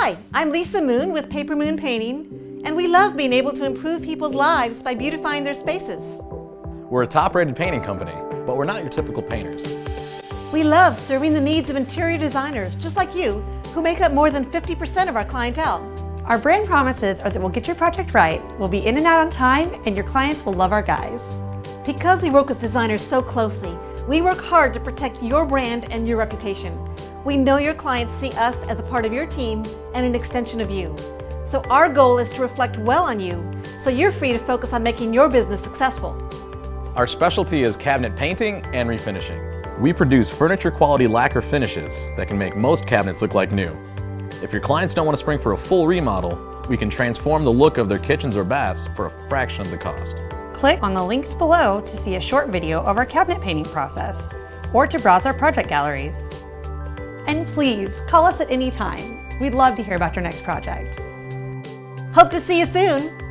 Hi, I'm Lisa Moon with Paper Moon Painting, and we love being able to improve people's lives by beautifying their spaces. We're a top-rated painting company, but we're not your typical painters. We love serving the needs of interior designers just like you, who make up more than 50% of our clientele. Our brand promises are that we'll get your project right, we'll be in and out on time, and your clients will love our guys. Because we work with designers so closely, we work hard to protect your brand and your reputation. We know your clients see us as a part of your team and an extension of you. So our goal is to reflect well on you, so you're free to focus on making your business successful. Our specialty is cabinet painting and refinishing. We produce furniture quality lacquer finishes that can make most cabinets look like new. If your clients don't want to spring for a full remodel, we can transform the look of their kitchens or baths for a fraction of the cost. Click on the links below to see a short video of our cabinet painting process, or to browse our project galleries. And please, call us at any time. We'd love to hear about your next project. Hope to see you soon.